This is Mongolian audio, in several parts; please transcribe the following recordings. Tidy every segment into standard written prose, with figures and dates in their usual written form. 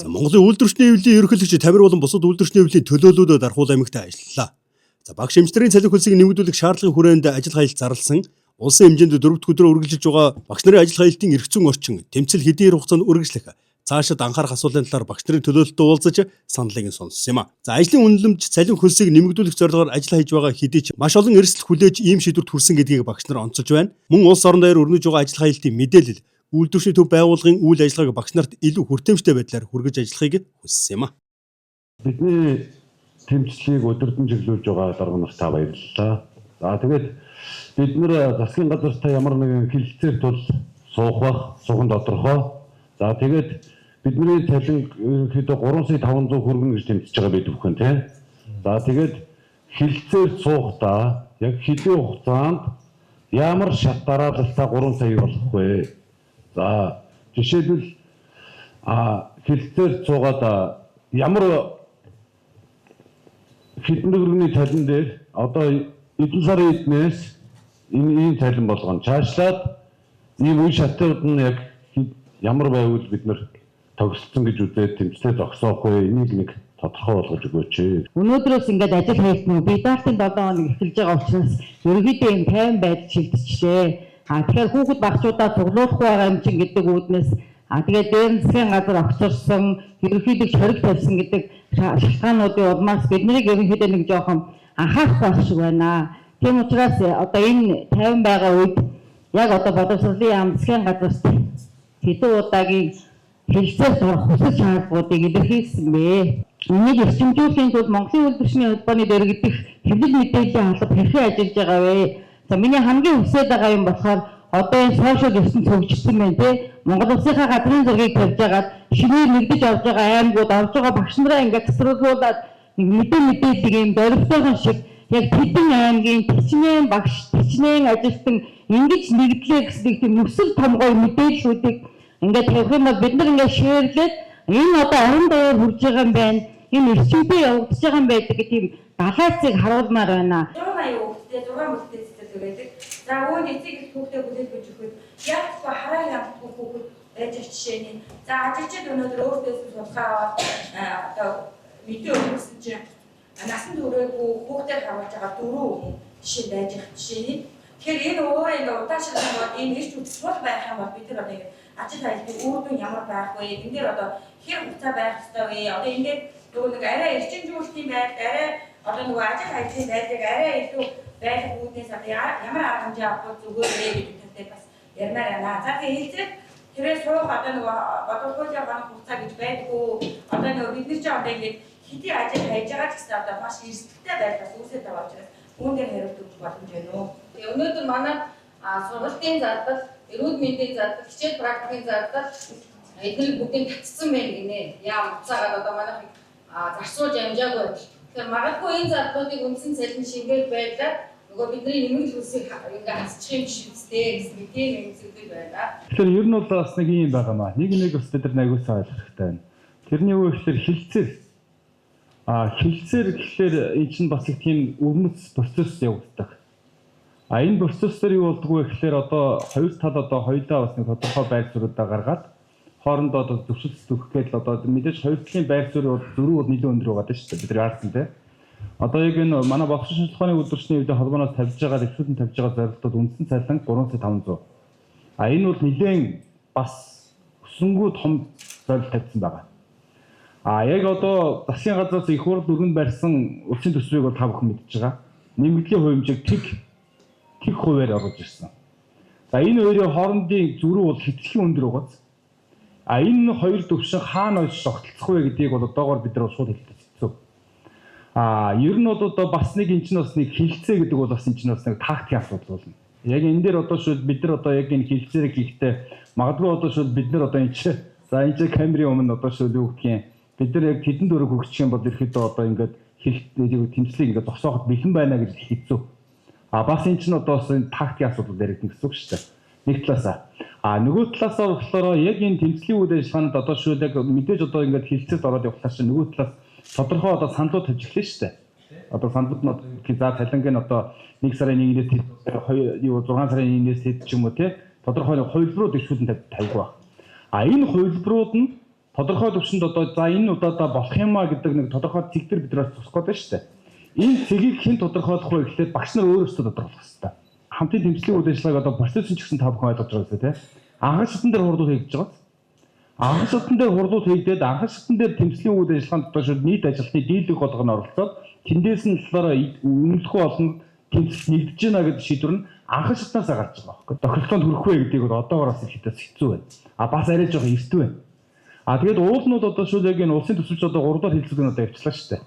Монголын үйлдвэрчний хэвлэлийн ерөнхийлөгч Тамир болон бусад үйлдвэрчний хэвлэлийн төлөөлөлөд Архуул аймагт ажиллалаа. Багш эмчнэрийн цалин хөлсийг нэмэгдүүлэх шаардлагын хүрээнд ажил хаялт зарласан, улсын хэмжээнд 4 дахь өдрөөр үргэлжилж байгаа багш нарын ажил хаялтын эрх зүйн орчин, тэмцэл хэдийн хугацаанд үргэлжлэх, цаашид анхаарах асуултын талаар багш нарын төлөөлөлтөд уулзаж саналыг сонссон юм а. Ажлын үнэлэмж цалин хөлсийг нэмэгдүүлэх зорилгоор ажил хийж байгаа хэдий ч маш олон эрсдэл хүлээж ийм шийдвэрт хүрсэн гэдгийг багш нар онцолж байна. Мөн улс орон даяар өрнөж байгаа ажил хаялтын мэдээлэл үйлдвэрчний төв байгууллагын үйл ажиллагааг багш нарт илүү хүртээмжтэй байдлаар хүргэж ажиллахыг хүссэн юм а. Бидний тэмцлийг өдөртөн чиглүүлж байгаа дарга нартаа баярлалаа. За тэгээд бид нэр засгийн газартай ямар нэгэн хэлэлцээр тул суух бах, сухын тодорхой. За тэгээд бидний цалин ерөнхийдөө 3,500 хүргэнэ гэж тэмцэж байгаа бид бүхэн тийм. За тэгээд хэлэлцээр суухдаа яг хэдийн хугацаанд ямар шат дараалалтаа 3 сая болох вэ? За жишээлбэл хэлэлцээр суугаад ямар хэдэн төгрөгийн цалин дээр одоо эдэн сарын эднээс ийм цалин болгоно. Цаашлаад ийм үе шатууд нь яг ямар байвал бид нар төгсөлцөн гэж үзээд тэмцлээ зогсоох вэ? Энийг нэг тодорхой болгож өгөөч. Өнөөдрөөс ингээд ажил хийх нь бидартын 7 хоног эхэлж байгаа учраас ерөнхийдөө юм 50 байдал шилжчихлээ. Тэгэхээр хүүхэд багчуудаа цуглуулах байгаа юм чинь гэдэг үүднээс тэгээд дээр нь засгийн газар огцорсон ерөнхийдөө хориг тавьсан гэдэг шалтгаануудын улмаас биднийг ерөнхийдөө нэг жоохон анхаарах байх шиг байна. Тийм учраас одоо энэ 50 байгаа үед яг одоо боловсролын яам засгийн газарт хэдэн удаагийн хэлцээр сурах хүсэл шаардлагуудыг илэрхийлсэн бэ. Энийг эрчимжүүлэхийн тулд Монголын үйлдвэрчний холбооны дөрвөлдөх хэвлэл мэдээллийн халбар хэрхэн ажиллаж байгаа вэ? За миний хамгийн хүсэж байгаа юм болохоор одоо энэ сошиал ертөнц хөгжсөн байна тий. Монгол улсынхаа газрын зургийг тавьж агаад шинээр нэгдэж орж байгаа аймагуд орж байгаа багш нараа ингээд тасруулуулаад нэг мэдээллийг юм дөрвөлтойгон шиг яг тэдэн аймгийн төчнэн багш төчнэн ажилтан ингэж нэгдлээ гэсэн тийм нүсэл том гой мэдээллүүдийг ингээд тавих юм бол бид нар ингээд шеэрлээд энэ одоо орон даяар хурж байгаа юм байна. Энэ эрчимтэй явагдаж байгаа юм байдаг гэх тийм балансыг харуулмаар байна. 180 хүүхдээ 6 бүлтэй цэцэл байдаг. За өөний эцэг их хүүхдээ бүлээл гэж өгөхөд яг гоо хараа ямтгүй хүүхэд байж жишээний. За ажилчид өнөөдөр өөртөөс судалгаа аваад одоо мэдээ өгсөн чинь насан туршаагүй хүүхдээ хамгаалж байгаа 4 жишээ байж байгаа жишээний. Тэгэхээр энэ өөрөө ингээ удаашрах бол энэ ирч үтсэл байх юм бол бид нар одоо ажил хаялтын үр дүн ямар байх вэ? Энэ дээр одоо хэр хугацаа байх ёстой вэ? Одоо ингээд нөгөө нэг арай эрчимжүүлэлтийн байдал, арай одоо нөгөө ажил хаялтын байдлыг арай илүү байх үүднээс одоо ямар арга хэмжээ авах зүгээр вэ гэдэгтэй бас ярмаар байна. За тэгээ хэлцээд тэрээр суух одоо нөгөө бодлогын банк хугацаа гэж байдгүй. Одоо нөгөө бид нар ч одоо ингээд хэдий ажил хайж байгаа ч гэсэн одоо маш эрсдэлтэй байдлаас үүсэж байгаа учраас үүн дээр хариулт өгөх боломж байна уу? Тэгээ өнөөдөр манай сургалтын зардал, эрүүл мэндийн зардал, хичээл практикийн зардал эдгээр бүгдийг татсан байна гинэ. Яа уцаагаад одоо манай зарцуулж амжаагүй байл. Тэгэхээр магадгүй энэ зардлуудыг үндсэн цалин шингээл байдлаар нөгөө бидний нэмэгдэл хөлсийг ингээ хасчих юм шиг үстэй гэсэн тийм юмсүүд байна. Тэгэхээр ер нь бол бас нэг юм байгаамаа. Нэг бас бид нар аягүй сайн ойлгох хэрэгтэй байна. Тэрний үе ихлээр хилцээр хилцээр гэхлээр энэ чинь бас их тийм өрмөц процесс явагддаг. Энэ процессор юу болдгоо гэхлээр одоо хоёр тал одоо хоёулаа бас нэг тодорхой байр суурьудаа гаргаад хоорондоо одоо зөвшөлт өгөх гээд л одоо мэдээж хоёр талын байр суурь зөрүү бол нэлээд өндөр байгаа шүү дээ. Бид нар яарсан те. Одоо яг энэ манай боловсролын шалгааны үйлдвэрчний үедээ холбооноос тавьж байгаа дэвшүүлэн тавьж байгаа зорилтууд үндсэн цалин 3,500. Энэ бол нэлээд бас өсөнгөө том зорилт тавьсан байгаа. Яг одоо засгийн газраас их хурд өргөн барьсан улсын төсвийг бол та бүхэн мэдж байгаа. Нэмэгдлийн хувь хэмжээг тэг хувиар оруулж ирсэн. За энэ хоёрын хоорондын зөрүү бол хэтэрхий өндөр байгааз. Энэ хоёр төвшин хаана ойш тогтолцох вэ гэдгийг бол одоогоор бид нар шууд хэлчихсэн. Ер нь бол одоо бас нэг энэ чинь бас нэг хилцээ гэдэг бол бас энэ чинь бас нэг тактикийн асуудал болно. Яг энэ дээр одоо шууд бид нар одоо яг энэ хилцээрийг хийхдээ магадгүй одоо шууд бид нар одоо энэ чинь за энэ чинь камерын өмнө одоо шууд юу гэдгийг бид нар яг хэдэн дөрөв хөгжих юм бол ерөөхдөө одоо ингээд тэмцлийг ингээд зогсооход бэлэн байна гэж хэлсэн. Бас энэ чинь одоо бас энэ тактикийн асуудал яригдана гэсэн үг шүү дээ. Нэг талаасаа. Нөгөө талаасаа болохоор яг энэ тэмцлийн үйл ажиллагаанд одоо шууд яг мэдээж одоо ингээд хилцээд ороод явахлаа чинь нөгөө талаас тодорхой одоо саналууд тавьж эхлэв шүү дээ. Одоо саналууд нь за таланг нь одоо 1 сарын 1-ээс 6 сарын 1-ээс хэд ч юм уу тий тодорхой хувилбарууд дэвшүүлэн тавьдаг байна. Энэ хувилбарууд нь тодорхой төвшөнд одоо за энэ удаадаа болох юмаа гэдэг нэг тодорхой цэг дээр бид нар зогсох гээд байна шүү дээ. Энэ цэгийг хэн тодорхойлох вэ гэхлээр багш нар өөрөөсөө тодорхойлох хэрэгтэй. Хамтын тэмцлийн үйл ажиллагааг одоо процессын ч гэсэн та бүхэн ойлгож байгаа үстэй тий. Анхан шатан дээр хурлууд хийгдэж байгаа. Анхан шатан дээр хурлууд хийгдээд анхан шатан дээр тэмцлийн үйл ажиллагаанд дотоод нийт ажилтны дийлэнх болгоно оролцоод тэндээс нь болохоор үнэлэхгүй олон тэмцэл нэгдэж байна гэдэг шийдвэр нь анхан шатнаас гарч байгаа байхгүй. Тохиолдолд хүрэх вэ гэдгийг одоогоос ихэд хэцүү байна. Бас арай жоохон эрт байна. Тэгээд уулнууд одоо шүлэг энэ улсын төсөвч одоо 3 дахь хилцүүг одоо явуулчихлаа шүү дээ.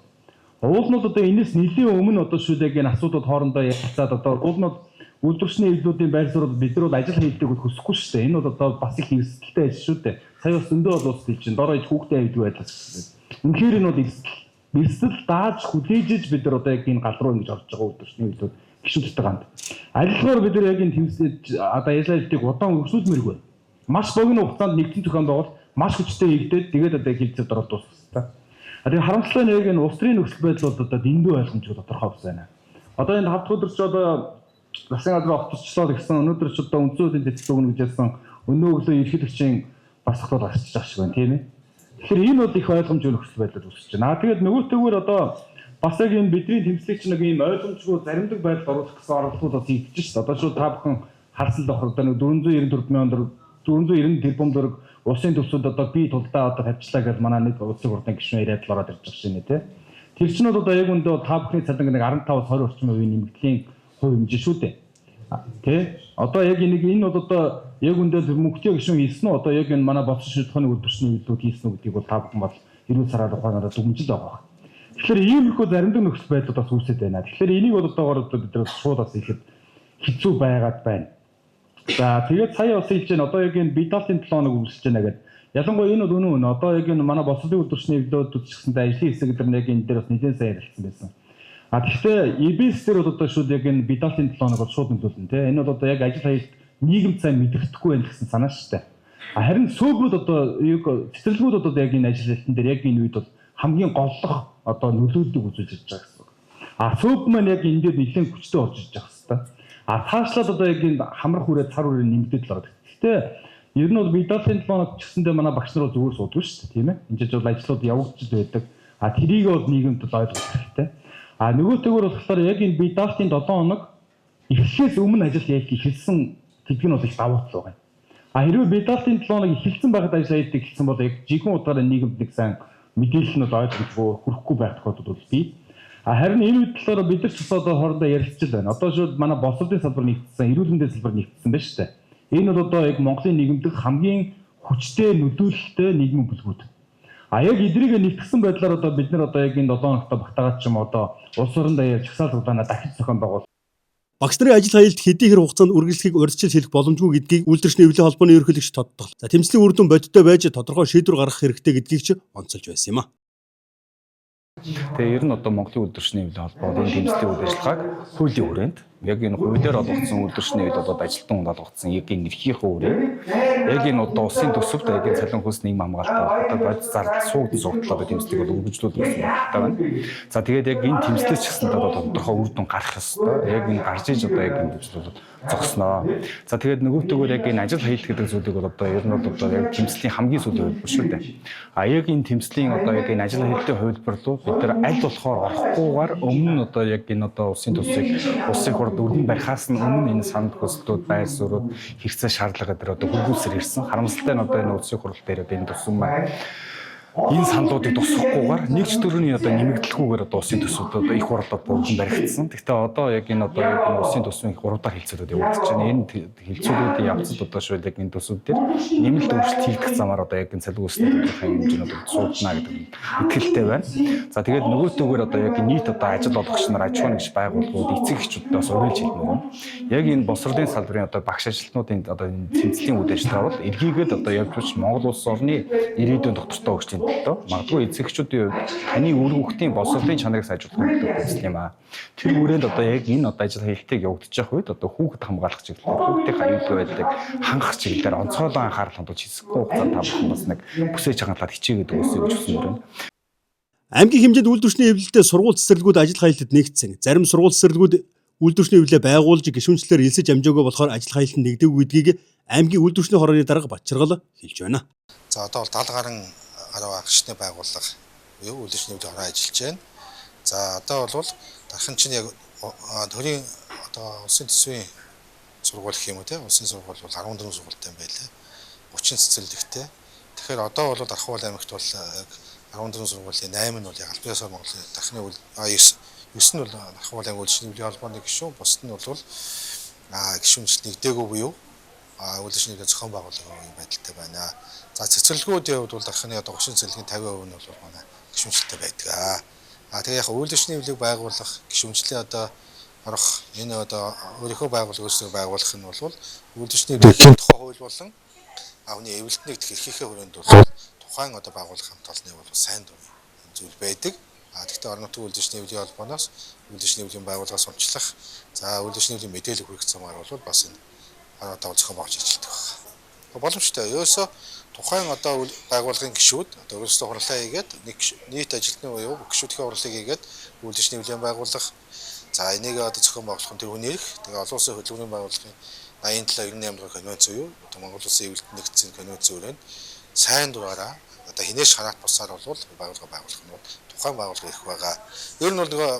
Уулнууд одоо энэс нэлийн өмнө одоо шүлэг энэ асуудлууд хоорондоо ярилцаад одоо уулнууд үйлдвэрчний эвлүүдийн байр суурьд бид нар бол ажил хийдэг хүсэхгүй шүү дээ. Энэ бол одоо бас их эрсдэлтэй ажил шүү дээ. Сая бас зөндөө бол ус хэлж чинь дороо иж хүүхдээ авдаг байлаа гэсэн. Үнэхээр энэ бол эрсдэл дааж хүлээж бид нар одоо яг энэ гал руу ингэж орж байгаа үйлдвэрчний эвлүүд гişүүдтэй ганд. Адилхаар бид нар яг энэ тэмцэлд одоо ялалтыг удаан өргөжүүлмээргүй. Маш богино хугацаанд нэгдсэн зохион байгуул маш хүчтэй хийгдээд тэгээд одоо хилцээд ороод дуусгасан. Тэгээд харамсалтай нь яг энэ улс төрийн нөхцөл байдал бол одоо дэндүү ойлгомжтой тодорхой байна. Одоо энэ 5 дахь өдөр ч одоо засгийн газрын огцорчлоо гэсэн өнөөдөр ч одоо үндсэн хуулийн зэцэл өгнө гэж хэлсэн өнөө өглөө ерөнхийлөгчийн бас хатууд гарчиж байгаа шиг байна тийм ээ. Тэгэхээр энэ бол их ойлгомжтой нөхцөл байдал үүсэж байна. Тэгээд нөгөөтэйгээр одоо бас яг энэ бидний тэмцлийг чинь нэг ийм ойлгомжгүй заримдаг байдал оруулах гэсэн оролдлууд бас хийгдэж шүү дээ. Одоо шууд та бүхэн харсан л бахар одоо нэг 494 мянган төгрөг 490 тэрбум төгрөг улсын төсөвд одоо би тулдаа одоо тавьчлаа гэж манай нэг улсын хурлын гишүүн яриад л ороод ирж байгаа шинэ тий. Тэр чинь бол одоо яг үндэ та бүхний цалин нэг 15-20 орчим хувийн нэмэгдлийн хувь хэмжээ шүү дээ. Тий. Одоо яг энэ бол одоо яг үндэ мөнхтэй гишүүн хийсэн нь одоо яг энэ манай болсон шийдвэрийн үйлдвэрчний үйлдвүүд хийсэн үү гэдгийг бол та бүхэн бол 90 сараар ухаанаараа дүгнжил байгаа. Тэгэхээр иймэрхүү заримдаг нөхцөл байдлууд бас үүсэж байна. Тэгэхээр энийг бол одоогоор бид нар шууд бас ихэд хэцүү байгаад байна. За тэгээд сая бас хэлж байна. Одоо яг энэ бидалтын 7 хоног үргэлжлэж байна гэдэг. Ялангуяа энэ бол үнэн. Одоо яг энэ манай бослогын үйлдвэрчний эвлүүд үзчихсэндээ ажлын хэсэг гэдэг нь яг энэ дээр бас нэлээд сайн ярилцсан байсан. Гэхдээ EBS дээр бол одоо шууд яг энэ бидалтын 7 хоног бол шууд нөлөөлнө тий. Энэ бол одоо яг ажил хаялт нийгэм цай мэдрэхгүй байх гэсэн санаа шүү дээ. Харин сөөбүүд одоо яг цэцэрлэгүүд одоо яг энэ ажил хаялтан дээр яг энэ үед бол хамгийн голлох одоо нөлөөлдөг үзүүлж байгаа гэсэн. Сөөб маань яг энэ дээр нэлээд хүчтэй орж иж байгаа хэвээр. Цаашлаад одоо яг энэ хамрах үрээ цар үрээ нэмэгдээд л ордог. Гэхдээ ер нь бол бидалтын 7 хоног ч гэсэндээ манай багш нар бол зүгээр суудаг шүү дээ тийм ээ. Энд ч бол ажлууд явагдаж байдаг. Тэрийг бол нийгэмд бол ойлгох хэрэгтэй. Нөгөөтэйгээр болохоор яг энэ бидалтын 7 хоног эхлэхээс өмнө ажил эхэлсэн гэдэг нь бол их давуу тал байна. Хэрвээ бидалтын 7 хоног эхэлсэн байхад ажил эхэлсэн бол яг жинхэнэ утгаараа нийгэмд нэг сайн мэдээлэл нь ойлгомжгүй хүрэхгүй байх тохиолдол бол бий. Харин энэ үед болохоор бид нар ч одоо хоорондоо ярилцж байна. Одоо шууд манай бослогын салбар нэгдсэн, эрүүл мэндийн салбар нэгдсэн байна шүү дээ. Энэ бол одоо яг Монголын нийгэмд хамгийн хүчтэй нөлөөлөлттэй нийгмийн бүлгүүд. Яг эдрийг нэгтгэсэн байдлаар одоо бид нар одоо яг энэ 7 хоногт багтаагаад ч юм одоо улс орон даяар чагсаалт удаанаа дахиж зохион байгуул. Багш нарын ажил хаялт хэдий хэр хугацаанд үргэлжлэхийг урьдчилж хэлэх боломжгүй гэдгийг үйлдвэрчний эвлэлийн холбооны ерөнхийлөгч тодтол. За тэмцлийн үр дүн бодиттой байж тодорхой шийдвэр гаргах хэрэгтэй гэдгийг ч онцолж байсан юм а. Тэгээ ер нь одоо Монголын үйлдвэрчний эвлэлийн холбоо энэ тэмцлийн үйл ажиллагааг хуулийн хүрээнд яг энэ хуулиар олгогдсон үйлдвэрчний эвлэл одоо ажилтан хүнд олгогдсон яг энэ нэрхийнхээ хүрээнд яг энэ одоо улсын төсөвт яг энэ цалин хөлс нийгэм хамгаалалт одоо бодис зардал суугдан суугдлаа одоо тэмцлийг бол үргэлжлүүлэх гэсэн хэрэгтэй байна. За тэгээд яг энэ тэмцлээс ч гэсэн одоо тодорхой үр дүн гарах ёстой. Яг энэ гарч иж одоо яг энэ тэмцэл бол зогсноо. За тэгээд нөгөөтэйгээр яг энэ ажил хаялт гэдэг зүйлийг бол одоо ер нь бол одоо яг тэмцлийн хамгийн сүүлийн хувилбар шүү дээ. Яг энэ тэмцлийн одоо яг энэ ажил хаялтын хувилбар руу бид нар аль болохоор орохгүйгээр өмнө одоо яг энэ одоо улсын төсвийг улсын хурд өргөн барихаас нь өмнө энэ санал хүслүүд байр суурьуд хэрэгцээ шаардлага дээр одоо хөргүүлсээр ирсэн. Харамсалтай нь одоо энэ улсын хурал дээр одоо энэ тусам маань энэ саналуудыг тусахгүйгээр нэг ч төрөний одоо нэмэгдэлгүйгээр одоо улсын төсвүүд одоо их хурлууд бүрдэн баригдсан. Гэхдээ одоо яг энэ одоо яг энэ улсын төсвийн 3 дахь хилцүүлүүд явагдаж байна. Энэ хилцүүлүүдийн явцад одоо шууд яг энэ төсвүүд дээр нэмэлт өөрчлөлт хийгдэх замаар одоо яг энэ цалин үүсэлт хэмжээнд одоо суудна гэдэг итгэлтэй байна. За тэгээд нөгөөтэйгээр одоо яг нийт одоо ажил олгогч нар аж ахуйн нэгж байгууллагууд эцэг эхчүүдээс уриалж хэлмээр байна. Яг энэ босролын салбарын одоо багш ажилтнуудын одоо энэ тэмцлийн үйл ажиллагаа бол эргээгээд одоо явж Монгол улс орны ирээдүйн доктортой өгч магадгүй эцэгчүүдийн хувьд таны үр хүүхдийн боловсролын чанарыг сайжруулах гэдэг зүйл юм аа. Тэр хүрээнд одоо яг энэ одоо ажил хаялтыг явагдаж явах үед одоо хүүхэд хамгаалах чиглэлээр хүүхдийн аюулгүй байдлыг хангах чиглэлээр онцгойлон анхаарал хандуулж хэсэггүй хугацаанд та бүхэн бас нэг бүсээ чангалаад хичээгээд өгөөсэй гэж хүсэн юм. Аймгийн хэмжээнд үйлдвэрчний эвлэлдээ сургууль цэцэрлэгүүд ажил хаялтад нэгдсэн. Зарим сургууль цэцэрлэгүүд үйлдвэрчний эвлэлээ байгуулж гишүүнчлэлээр элсэж амжаагүй болохоор ажил хаялтанд нэгдээгүй гэдгийг аймгийн үйлдвэрчний хорооны дарга Батчиргал хэлж байна. За одоо бол 70 гаруй агшны байгууллага буюу үйлдвэрчний хороо ажиллаж байна. За одоо бол дархан чинь яг төрийн одоо улсын төсвийн сургууль гэх юм уу те улсын сургууль бол 14 сургуультай юм байлаа. 30 цэцэрлэгтэй. Тэгэхээр одоо бол Дархуул аймагт бол яг 14 сургуулийн 8 нь бол яг албан ёсоор Монголын дархны 9 нь бол Дархуул аймгийн үйлдвэрчний холбооны гишүүн, бусд нь бол гишүүнчлэл нэгдээгүй буюу үйлдвэрчний зохион байгуулагын байдалтай байна. За цэцэрлэгүүдийн хувьд бол дархны одоо 30 цэцэрлэгийн 50% нь бол манай гишүүнчлэлтэй байдаг. Тэгээ яг үйлдвэрчний хөлийг байгуулах, гишүүнчлэлийн одоо орох энэ одоо өөрийнхөө байгууллага өөрсдөө байгуулах нь бол үйлдвэрчний хуулийн тухай хууль болон авны эвлэлтнийг эрхийнхээ хүрээнд бол тухайн одоо байгууллага хамт олонны бол сайн дурын зүйл байдаг. Гэхдээ орон нутгийн үйлдвэрчний хуулийн холбооноос үйлдвэрчний хуулийн байгууллагаас онцлох за үйлдвэрчний хуулийн мэдээлэл хүргэх замаар бол бас энэ одоо зохион байгуулж ажилладаг байна. Боломжтой. Ерөөсөө тухайн одоо байгууллагын гишүүд одоо өөрсдөө хурлаа хийгээд нийт ажилтны буюу гишүүдийн хурлыг хийгээд үйлдвэрчний хуулийн байгууллага за энийг одоо зохион байгуулах нь тэр хүний эрх. Тэгээ олон улсын хөдөлгөөний байгууллагын 87-98 дугаар конвенц буюу одоо Монгол Улсын эвлэлтэд нэгдсэн конвенцийн хүрээнд сайн дураараа одоо хинээс хараат бусаар бол байгууллага байгуулах нь тухайн байгууллага ирэх байгаа. Ер нь бол нөгөө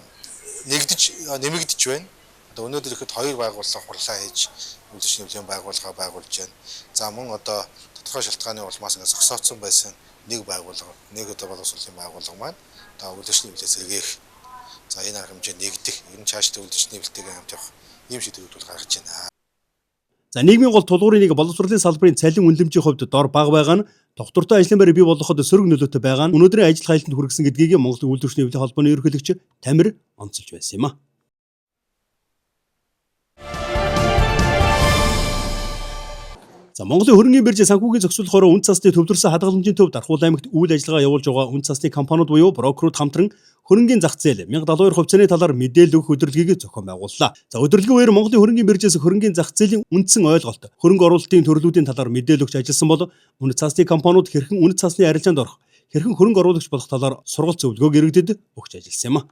нэмэгдэж байна. Одоо өнөөдөр ихэд 2 байгууллага хурлаа хийж үйлдвэрчний хуулийн байгууллага байгуулж байна. За мөн одоо тодорхой шалтгааны улмаас ингээ зогсооцсон байсан нэг байгууллага, нэг одоо боловсролын байгууллага маань одоо үйлдвэрчний хуулиас сэргээх. За энэ арга хэмжээ нэгдэх, ер нь цаашдаа үйлдвэрчний хуулитэйгээ хамт явах ийм шийдвэрүүд бол гаргаж байна. За нийгмийн гол тулгуурын нэг боловсролын салбарын цалин үнэлэмжийн хувьд дор бага байгаа нь доктортой ажлын байрыг бий болгоход сөрөг нөлөөтэй байгаа нь өнөөдрийн ажил хайлтанд хүргэсэн гэдгийг Монголын үйлдвэрчний хуулийн холбооны ерөнхийлөгч Тамир онцолж байсан юм а. За Монголын хөрөнгөний биржийн санхүүгийн зохицуулахаар үн цасны төвлөрсөн хадгаламжийн төв Дархуул аймагт үйл ажиллагаа явуулж байгаа үн цасны компаниуд буюу брокерууд хамтран хөрөнгөний зах зээл 1072 хувьцааны талаар мэдээлэл өгөх өдрөлгийг зохион байгууллаа. За өдрөлгийн үеэр Монголын хөрөнгөний биржээс хөрөнгөний зах зээлийн үндсэн ойлголт, хөрөнгө оруулалтын төрлүүдийн талаар мэдээлэл өгч ажилласан бол үн цасны компаниуд хэрхэн үн цасны арилжаанд орох, хэрхэн хөрөнгө оруулагч болох талаар сургалт зөвлөгөөг иргэдэд өгч ажилласан юм а.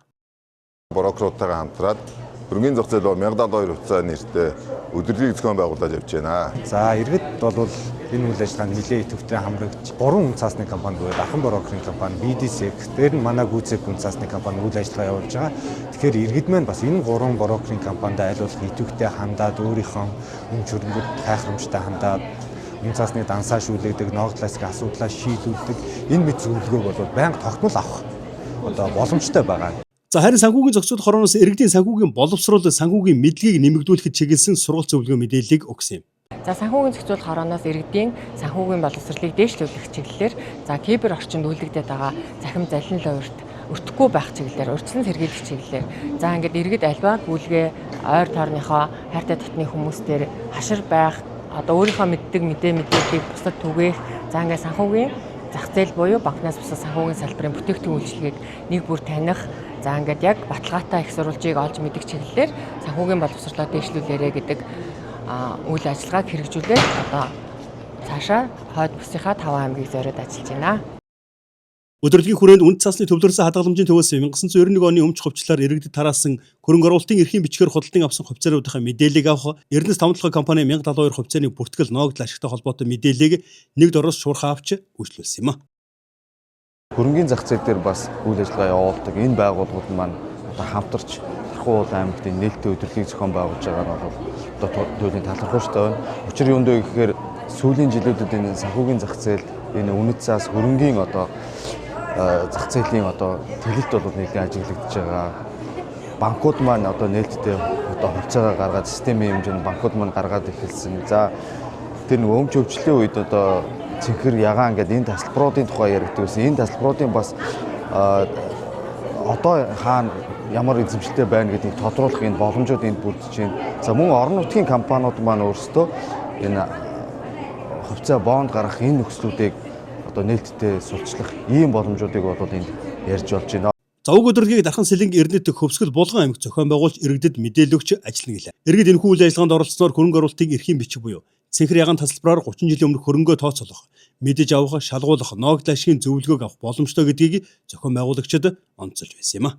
Брокеруудтайгаа хамтраад хөрөнгөний зах зээл 1072 хувьцаа нэртэй өдрөлгийг зохион байгуулж явж байна. За иргэд бол энэ үйл ажиллагаанд нэлээд идэвхтэй хамрагдж 3 үн цасны компани буюу Дархан брокерийн компани, BDSEC, дээр нь манай Гүцэк үн цасны компани үйл ажиллагаа явуулж байгаа. Тэгэхээр иргэд маань бас энэ 3 брокерийн компанид айлуулах идэвхтэй хандаад өөрийнхөө үн чөрөнгөд хайхрамжтай хандаад үн цасны дансаа шүүлэгдэг, ногдласгийн асуудлаа шийдүүлдэг энэ мэд зөвлөгөөг бол байнга тогтмол авах одоо боломжтой байгаа. За харин санхүүгийн зохицуулах хорооноос иргэдийн санхүүгийн боловсрол, санхүүгийн мэдлэгийг нэмэгдүүлэхэд чиглэсэн сургалт зөвлөгөө мэдээллийг өгсөн юм. За санхүүгийн зохицуулах хорооноос иргэдийн санхүүгийн боловсролыг дээшлүүлэх чиглэлээр за кибер орчинд үйлдэгдээд байгаа захим залин луурт өртөхгүй байх чиглэлээр урьдчилан сэргийлэх чиглэлээр за ингээд иргэд альва гүйлгээ ойр тойрныхоо хайртай дотны хүмүүстээр хашир байх одоо өөрийнхөө мэддэг мэдээллийг бусдад түгээх за ингээд санхүүгийн зах зээл буюу банкнаас бусад санхүүгийн салбарын бүтээгдэхүүн үйлчилгээг нэг бүр таних за ингээд яг баталгаатай их сурвалжийг олж мэдэх чиглэлээр санхүүгийн боловсролоо дээшлүүлээрэ гэдэг үйл ажиллагааг хэрэгжүүлээд одоо цаашаа хойд бүсийнхаа 5 аймгийг зориод ажиллаж байна. Өдрөлгийн хүрээнд үн цасны төвлөрсөн хадгаламжийн төвөөс 1991 оны өмч хувьчлаар иргэдэд тараасан хөрөнгө оруулалтын эрхийн бичгээр худалдан авсан хувьцаануудынхаа мэдээллийг авах, Эрдэнэс тавталгын компани 1072 хувьцааны бүртгэл ноогдол ашигтай холбоотой мэдээллийг нэг дороос шуурхаа авч үйлчлүүлсэн юм а. Хөрөнгөний зах зээл дээр бас үйл ажиллагаа явуулдаг энэ байгууллагууд маань одоо хамтарч Дархуул аймагтын нээлттэй өдрөлгийг зохион байгуулж байгаа нь бол одоо төлөвийн талархууштай байна. Учир юу вэ гэхээр сүүлийн жилүүдэд энэ санхүүгийн зах зээл энэ үнэт цаас хөрөнгөний одоо зах зээлийн одоо төлөлт бол нэлээд ажиглагдж байгаа. Банкуд маань одоо нээлттэй одоо хувьцаагаа гаргаад системийн хэмжээнд банкуд маань гаргаад эхэлсэн. За тэр нөгөө өмч хөвчлийн үед одоо цэнхэр ягаан гэдэг энэ тасалбаруудын тухай яригддаг байсан. Энэ тасалбаруудын бас одоо хаана ямар эзэмшилтэй байна гэдгийг тодруулах энэ боломжууд энд бүрдэж байна. За мөн орон нутгийн компаниуд маань өөрсдөө энэ хувьцаа бонд гаргах энэ нөхцлүүдийг одоо нээлттэй сулчлах ийм боломжуудыг бол энд ярьж болж байна. За уг өдрөлгийг Дархан Сэлэнг Эрдэнэт Хөвсгөл Булган аймагт зохион байгуулж иргэдэд мэдээлэл өгч ажиллана гэлээ. Иргэд энэхүү үйл ажиллагаанд оролцсноор хөрөнгө оруулалтын эрхийн бичиг буюу цэнхэр ягаан тасалбараар 30 жилийн өмнөх хөрөнгөө тооцоолох, мэдэж авах, шалгуулах, ноогдол ашигын зөвлөгөөг авах боломжтой гэдгийг зохион байгуулагчид онцолж байсан юм а.